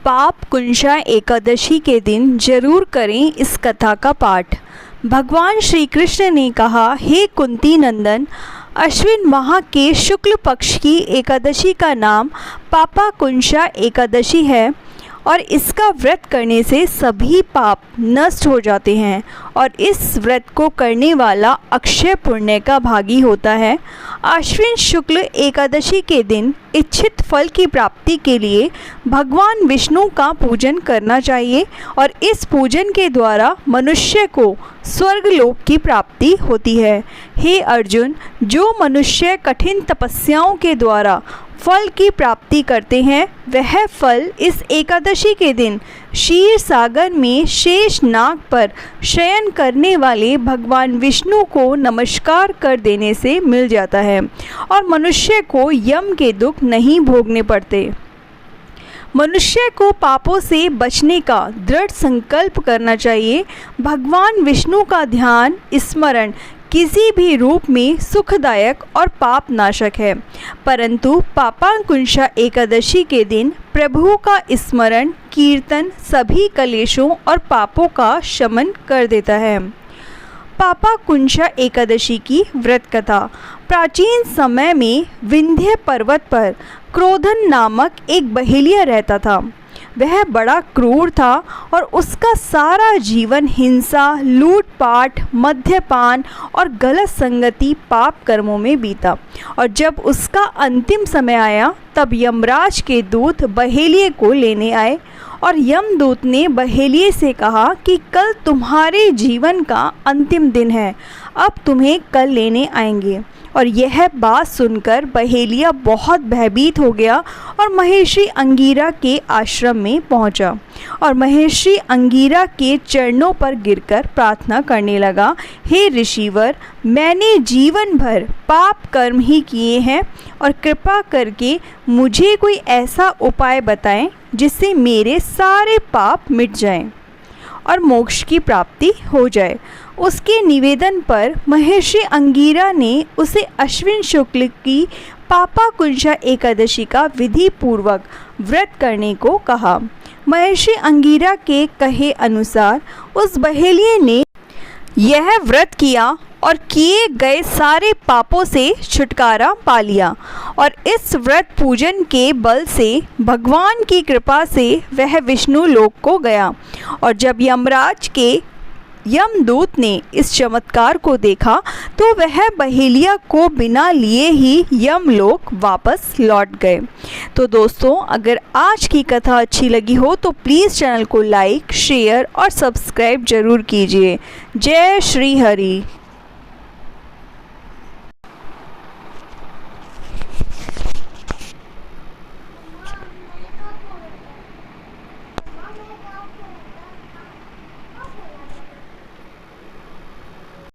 पाप कुंशा एकादशी के दिन जरूर करें इस कथा का पाठ। भगवान श्री कृष्ण ने कहा, हे कुंती नंदन, अश्विन माह के शुक्ल पक्ष की एकादशी का नाम पापा कुंशा एकादशी है और इसका व्रत करने से सभी पाप नष्ट हो जाते हैं और इस व्रत को करने वाला अक्षय पुण्य का भागी होता है। आश्विन शुक्ल एकादशी के दिन इच्छित फल की प्राप्ति के लिए भगवान विष्णु का पूजन करना चाहिए और इस पूजन के द्वारा मनुष्य को स्वर्गलोक की प्राप्ति होती है। हे अर्जुन, जो मनुष्य कठिन तपस्याओं के द्वारा फल की प्राप्ति करते हैं वह फल इस एकादशी के दिन क्षीर सागर में शेष नाग पर शयन करने वाले भगवान विष्णु को नमस्कार कर देने से मिल जाता है और मनुष्य को यम के दुख नहीं भोगने पड़ते। मनुष्य को पापों से बचने का दृढ़ संकल्प करना चाहिए। भगवान विष्णु का ध्यान स्मरण किसी भी रूप में सुखदायक और पाप नाशक है, परंतु पापांकुंशा एकादशी के दिन प्रभु का स्मरण कीर्तन सभी कलेशों और पापों का शमन कर देता है। पापाकुंशा एकादशी की व्रत कथा। प्राचीन समय में विंध्य पर्वत पर क्रोधन नामक एक बहेलिया रहता था। वह बड़ा क्रूर था और उसका सारा जीवन हिंसा, लूटपाट, मद्यपान और गलत संगति पाप कर्मों में बीता। और जब उसका अंतिम समय आया तब यमराज के दूत बहेलिये को लेने आए और यमदूत ने बहेलिये से कहा कि कल तुम्हारे जीवन का अंतिम दिन है, अब तुम्हें कल लेने आएंगे। और यह बात सुनकर बहेलिया बहुत भयभीत हो गया और महर्षि अंगीरा के आश्रम में पहुंचा और महर्षि अंगीरा के चरणों पर गिरकर प्रार्थना करने लगा, हे ऋषिवर, मैंने जीवन भर पाप कर्म ही किए हैं और कृपा करके मुझे कोई ऐसा उपाय बताएं जिससे मेरे सारे पाप मिट जाएं और मोक्ष की प्राप्ति हो जाए। उसके निवेदन पर महर्षि अंगीरा ने उसे अश्विन शुक्ल की पापाकुंशा एकादशी का विधि पूर्वक व्रत करने को कहा। महर्षि अंगीरा के कहे अनुसार उस बहेलिये ने यह व्रत किया और किए गए सारे पापों से छुटकारा पा लिया और इस व्रत पूजन के बल से भगवान की कृपा से वह विष्णु लोक को गया। और जब यमराज के यमदूत ने इस चमत्कार को देखा तो वह बहेलिया को बिना लिए ही यमलोक वापस लौट गए। तो दोस्तों, अगर आज की कथा अच्छी लगी हो तो प्लीज़ चैनल को लाइक, शेयर और सब्सक्राइब जरूर कीजिए। जय श्री हरि।